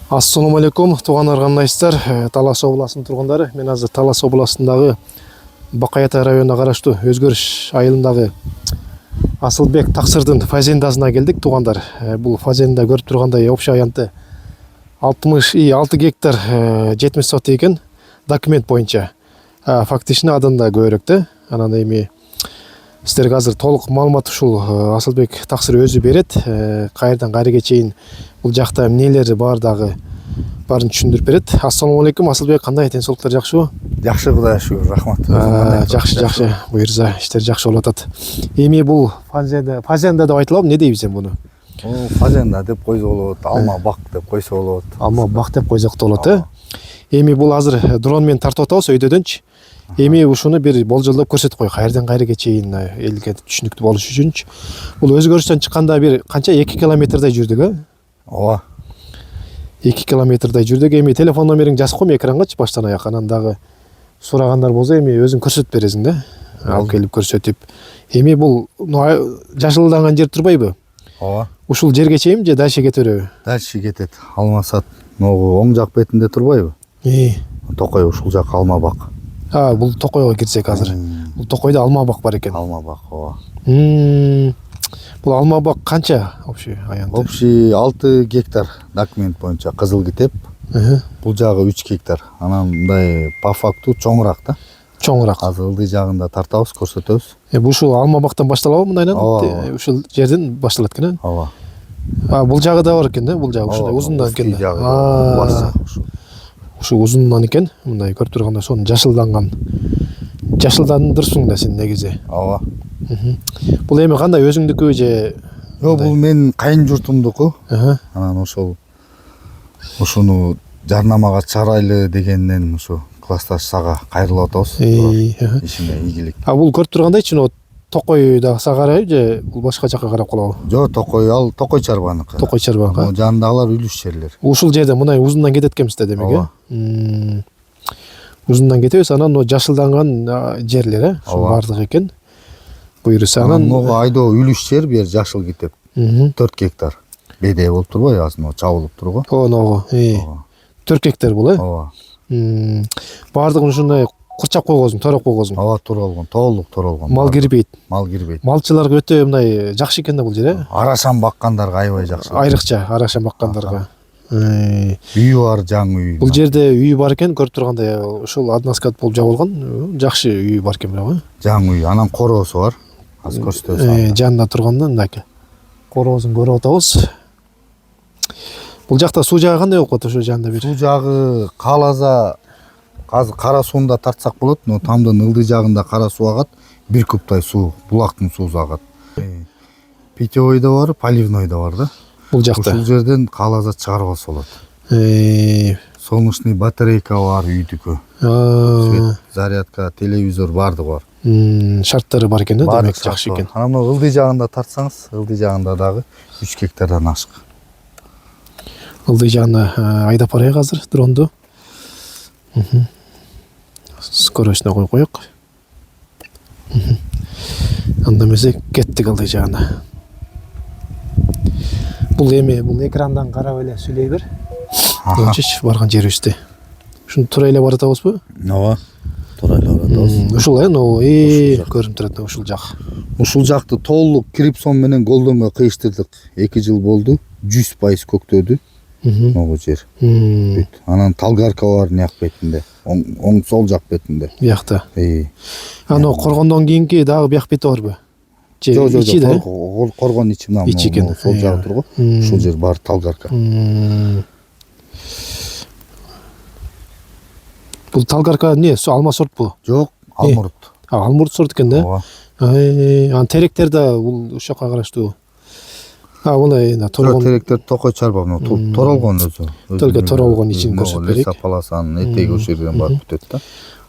Ассаламу алейкум, туған арғанайсыздар, Талас обласының тұрғындары. Мен азыр Талас обласындағы Бақайата районына қарашты Өзгөріш айылындағы Асылбек Тақсырдың фазендасына келдік, туғандар. Бұл фазенда көріп тұрғандай общий аянты 66 гектар 70 сот екен документ бойынша. Фактичный адында көрікті. Ананда еме сіздерге азыр толық маалымат ушул Асылбек Тақсыр өзі берет. Қайырдан қайрыға чейин бұл жақта нелері бар дағы барын түшүндүрүп берет. Ассаламу алейкум, Асылбек, кандай денсаулыктар жакшыбы? Жакшы, Кудайга шүгүр, рахмат. Жакшы, буйрса, иштер жакшы болуп атат. Эми бул фазенда деп айтылабы, не дейбиз буну? Бул фазенда деп койсо болот, алма бак деп койсо болот. Алма бак деп койсок да болот, Эми бул азыр дрон менен тартып атабыз өйдөдөнчү. Эми ушуну бир болжолдоп көрсөтүп кой, кайерден кайрыга чейин элге түшүнүктүү болуш үчүнчү. Бул өзгөрүштөн чыкканда бир канча 2 километрдей жүрдүк, Ооба. 2 километрдей жүрдүк. Эми телефон номериң жазып койм экранга баштан аяк. Анан дагы сурагандар болсо эми өзүң көрсөтүп бересиң да. Алып келип көрсөтүп. Эми бул жашылданган жер турбайбы? Ооба. Ушул жерге чейин же дальше кете береби? Дальше кетет. Алмасат могу оң жак бетинде турбайбы? Токой ушул жак алма бак. Бул Токойго кирсек азыр. Бул Токойдо алма бак бар экен. Алма бак, ооба. Бул алма бак канча общий аянты? Общий 6 гектар документ боюнча кызыл китеп. Бул жагы 3 гектар. Анан мындай по факту чоңураак да. Чоңураак. Азыр ылдый жагында тартабыз, көрсөтөбүз. Ушул алма бактан башталабы мындайдан? Ушул жерден башталат экен, Ооба. Бул жагы да бар экен да, бул жагы ушундай узундан экен. Ушул узундан экен, мындай көрүп турганда сонун жашылдандырсың да сен негизи. Ооба. Бул эми кандай өзүңдүкү же? Жок, бул менин кайын журтумдуку. Анан ушуну жарнамага чыгарайлы дегенден ушу классташ сага кайрылып атабыз. Ишине ийгилик. Бул көрүп тургандайчы, Токойдагы сага карайбы же бул башка жакка карап калабы? Жок, Токой чарбаныкы. Токой чарбаныкы. Жанындагылар үлүш жерлер. Ушул жерде мындай узундан кетет экенбизде демек, Узундан кетебиз, анан жашылданган жерлер, ушул бардык экен. Буйруса анан могу айдоо үлүш жер, бер жашыл китеп. 4 гектар. Беде болуп турбайбы, азыр чабылып турго. 4 гектар бул, Ооба. Бардыгын ушундай курчап койгозуң, торап койгозуң. Ооба, туралган, толук туралган. Мал кирбейт. Малчыларга өтө мындай жакшы экен да бул жер, Арашан баккандарга аябай жакшы. Айрыкча арашан баккандарга. Үйү бар, жаңы үй. Бул жерде үйү бар экен, көрүп тургандай, ушул односкат болуп жабылган, жакшы үйү бар экен бирок, Жаңы үй, анан короосу бар. Азыр көрсөтөбүз. Жанында турганда мындай короосун көрүп атабыз. Бул жакта суу жагы кандай болуп калат ошо жанында бир? Суу жагы кааласа азыр кара сууну тартсак болот, но тамдын ылдый жагында кара суу агат, 1 кубтай суу, булактын суусу агат. Питьевой да бар, поливной да бар да. Бул жакта. Ушул жерден кааласа чыгарбаса болот. Солнечный батарейка бар үйдүкү. Свет, зарядка, телевизор бардыгы бар. Шарттары бар экен да, демек жакшы экен. Анан ылдый жагында тартсаңыз, ылдый жагында дагы 3 гектардан ашык. Ылдый жагына айдап барайык азыр дронду. Скоростуна коюп коёк. Анда эмесе кеттик ылдый жагына. Бул экрандан карап эле сүйлөй бер. Өчүч барган жерибизди. Ушуну тура эле баратабызбы? Ооба. Тура эле баратабыз. Ушул көрүнүп турат ушул жак. Ушул жакты толук крипсон менен голдонго кыйыштырдык. 2 жыл болду, 100% көктөдү. Могу жер. Анан талгарка бар нак бетинде. Оң сол жак бетинде. Биякта. Аны коргондон кийинки дагы бияк бети барбы? Жок, коргон ичи мына сол жагы турго. Ушул жер бар талгарка. Бул талгарка не? Алма сорт бул? Жок, алмурут. Алмурут сорт экен да? Ооба. Анан теректер да бул ушакка караштуу. Мындай торгон. Теректер Токой чарба, торолгон өзү. Только торолгон ичин көрсөтүп берейик. Лесопаласан этеги ошол жерден барып бүтөт да.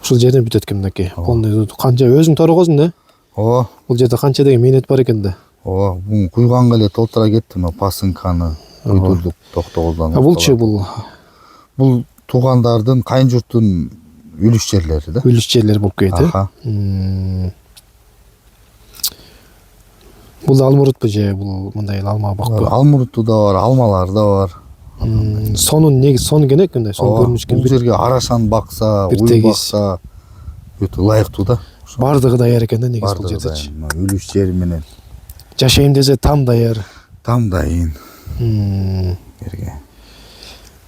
Ушул жерден бүтөт экен мынакей. Канча өзүң торгозуң да? Ооба. Бул жерде канча деген мейнет бар экен да. Ооба, бул куйганга эле толтура кетти, пасынканы куйдурдук токтогулдан. Булчу бул туугандардын, кайын журттун үлүш жерлери да. Үлүш жерлери болуп кетти. Бул алмурутпу же бул мындай алма бакпы? Алмуруту да бар, алмалар да бар. сонун негиз сон керек мындай сон көрүнүшкөн бул жерге арашан бакса, бир уй тегиз. бакса өтө ылайыктуу да. бардыгы даяр экен да негиз бул Бардыгы жердечи. дайын. Үлүш жери менен Жашайм десе там даяр. там дайын. М. Жерге.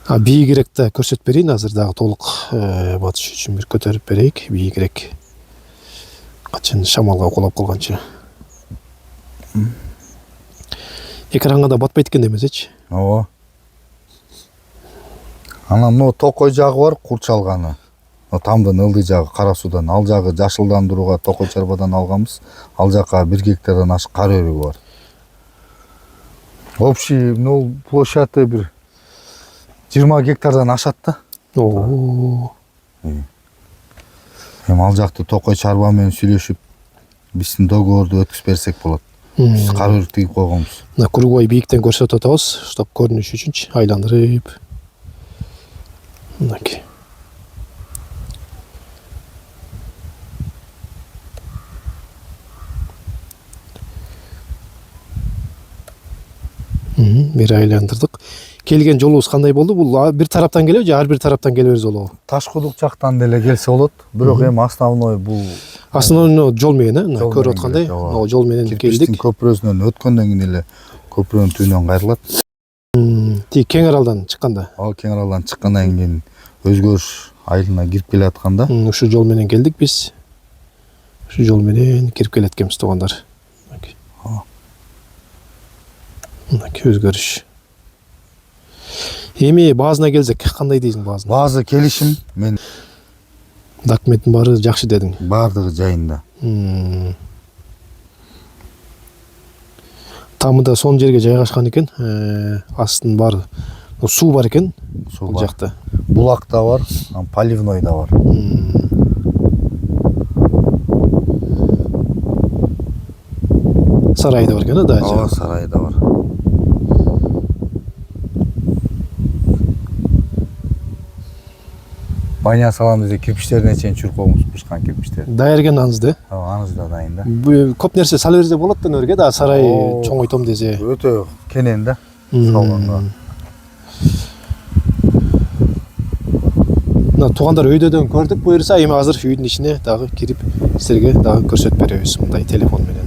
Бийигирээк да көрсөтүп берейин азыр дагы толук батыш үчүн бир көтөрүп берейик. Бийигирээк. Качан шамалга окулап калганча. Экранга да батпайт экен демесечи. Ооба. Анан мына токой жагы бар, курчалганы. Тамдын ылдый жагы кара суудан, ал жагы жашылдандырууга токой чарбадан алганбыз. Ал жака 1 гектардан ашык кар өрүгү бар. Общий площадь бир 20 гектардан ашат да. Оо. Эми ал жакты токой чарба менен сүйлөшүп, биздин договорду өткүзүп берсек болот. Биз кар өрүк тигип койгонбуз. Мына круговой бийиктен көрсөтүп атабыз, чтоб көрүнүш үчүнчү айландырып. Мынакей. Бир айландырдык. Келген жолубуз кандай болду? Бул бир тараптан келеби же ар бир тараптан келе берсе болобу? Ташкудук жактан деле келсе болот, бирок эми основной бул Основной жол менен, Жол көрүп менен аткандай, келет, ооба. могу жол менен кирпичтин келдик. көпүрөсүнөн өткөндөн кийин эле көпүрөнүн түбүнөн кайрылат. Тиги Кең Аралдан чыкканда. Ал Кең Аралдан чыккандан кийин өзгөрүш айылына кирип келе атканда Ушу жол менен келдик биз. Ушу жол менен кирип келеткенбиз туугандар. Мынакей өзгөрүш. Эми баазына келсек, кандай дейсиң баазына? баазы келишим, мен Документтин баары жакшы дедиң. баардыгы жайында. Тамыда сон жерге жайгашкан экен. Астын баары суу бар экен Суу бул бар. жакта. Булак да бар, поливной да бар. Сарай да бар экен да. Ооба, сарай да бар. Баня салам десе кирпичтерине чейин чүрүп койгонбуз, бышкан кирпичтер. Даяр экен анызды. Анысы да дайын да. Көп нерсе сала берсе болот да нөргө да сарай чоңойтом десе. Өтө кенен да. Салганга. Мына туугандар өйдөдөн көрдүк буюрса, эми азыр үйдүн ичине дагы кирип силерге дагы көрсөтүп беребиз мындай телефон менен.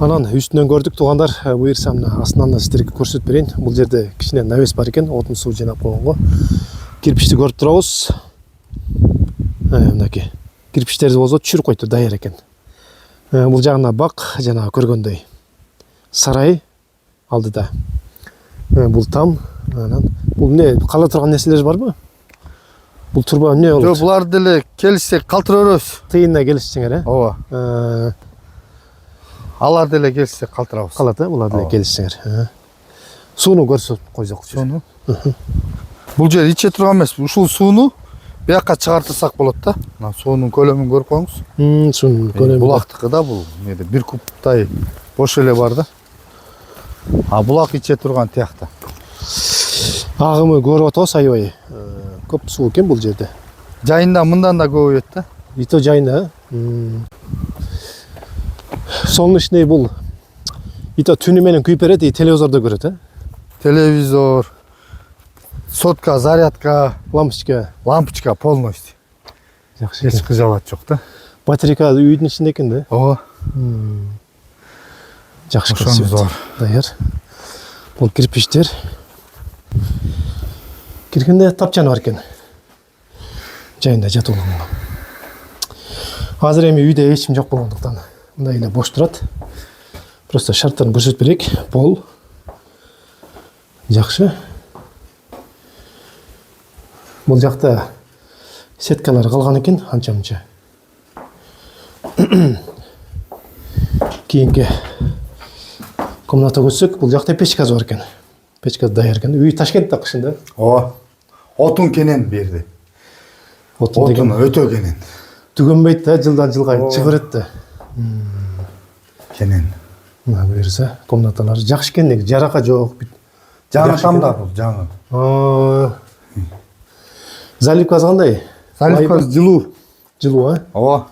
Анан үстүнөн көрдүк туугандар, буюрса мына астынан да силерге көрсөтүп берейин. Бул жерде кичине навес бар экен, отун суу жинап койгонго. Кирпичти көрүп турабыз. Мынакей. Кирпичтерди болсо түшүрүп койту, даяр экен. Бул жагына бак, жана көргөндөй. Сарай алдыда. Бул там, анан бул эмне кала турган нерселер барбы? Бул турба эмне болот? Жок, булар деле келишсек калтыра беребиз. Тыйынына келишсеңер, Ооба. Алар деле келишсек калтырабыз. Калат, булар деле келишсеңер. Сууну көрсөтүп койсок. Сууну. Бул жер иче турган эмес. Ушул сууну бияка чыгартырсак болот да. Мына суунун көлөмүн көрүп коюңуз. Суунун көлөмү. Булактыкы да бул. Эмеде 1 кубтай бош эле бар да. Булак иче турган тиякта. Агымы көрүп атабыз аябай. Көп суу экен бул жерде. Жайында мындан да көбөйөт да. Ито жайында. Солнечный бул. Ито түнү менен күйүп берет, телевизордо көрөт, Телевизор, сотка, зарядка, лампочка полностью. жакшы Эч экен. кыжабат жок да. Батарейка үйдүн ичинде экен да. Ооба. Жакшы Ошонуз бар. Даяр. Бул кирпичтер. Киргенде тапчаны бар экен. Жайында жатып алганга. Азыр эми үйдө эч ким жок болгондуктан мындай эле бош турат. Просто шарттарын көрсөтүп берейик. Пол. Жакшы. Бул жакта сеткалар калган экен, анча-мынча. Кийинки комната көтсөк, бул жакта печкасы бар экен. Печкасы даяр экен. Үй Ташкентте кышында. Ооба. Отун кенен берди. Отун Отун өтө кенен. түгөнбөйт да, жылдан жылга чыгып берет да. Кенен. Мына буюрса комнаталар жакшы экен, неге жарака жок. Жаңы тамда бул, жаңы. Заливкасы кандай? Заливка жылуу. Жылуу, Ооба.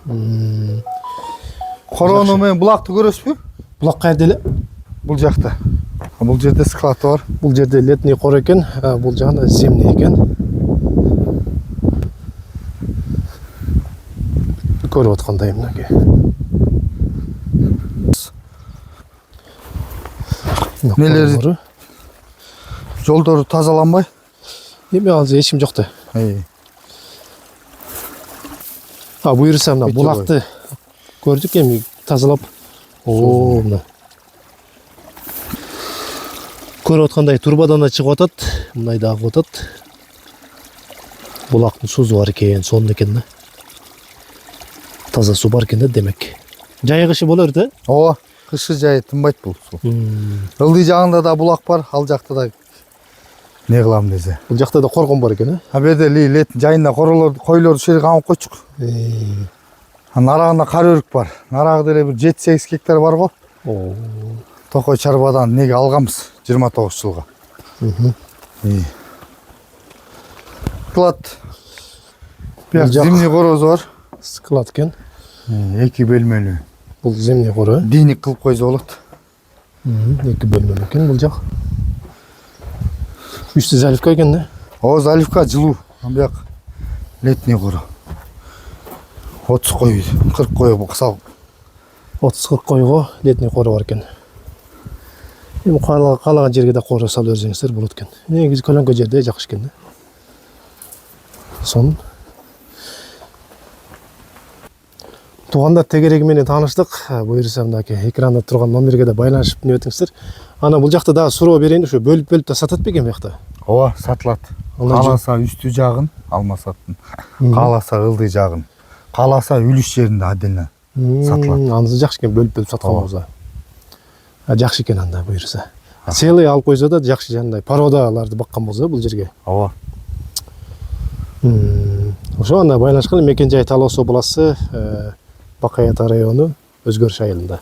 Короону менен булакты көрөсүзбү? Булак каерде эле? Бул жакта. Бул жерде склад бар. Бул жерде летний кор экен, бул жагында зимний экен. Көрүп аткандай мынакей. Нелер жолдору тазаланбай? Эми азыр эчим жок да. Буюрса мына булакты көрдүк, эми тазалап. Мына. Көрүп аткандай турбадан да чыгып атат, мындай да агып атат. Булактын суусу бар экен, сонун экен да. Таза суу бар экен да демек. Жай кышы боло берет, э? Ооба, кышы жай тынбайт бул суу. Ылдый жагында да булак бар, ал жакта да не кылам десе. Бул жакта да коргон бар экен, э? Бу жерде лет жайында койлорду шере камып койчук. Нарагында кар өрүк бар. Нарагы деле бир 7-8 гектар бар го. Токой чарбадан неге алганбыз 29 жылга. Склад. Бияк зимний корозу бар. Склад экен. 2 бөлмөлүү. Бул зимний кору. Дейник кылып койсо болот. 2 бөлмөлүү экен бул жак. Үстү заливка экен да. О, заливка жылуу. Бияк летний кору. 30 кой, 40 кой баксал. 30-40 койго летний кору бар экен. Эми каалаган жерге да кору салып берсеңиздер болот экен. Негизи көлөңкө жерде жакшы экен да. Сонун. Туугандар тегереги менен тааныштык. Буюрса мынакей экранда турган номерге да байланышып небетиңиздер. Ана бул жакта да суроо берейин, ушу бөлүп да сатат бекен буякта? Ооба, сатылат. Кааласа үстү жагын алмасаттын. Кааласа ылдый жагын. Кааласа үлүш жеринде отдельно сатылат. Анысы жакшы экен, бөлүп саткан болсо. Жакшы экен анда буюрса. Целый алып койсо да жакшы, жандай породаларды баккан болсо бул жерге. Ооба. Ошо анда байланышкан мекен жай Талас областы, Бакай Ата району, Өзгөрүш айылында.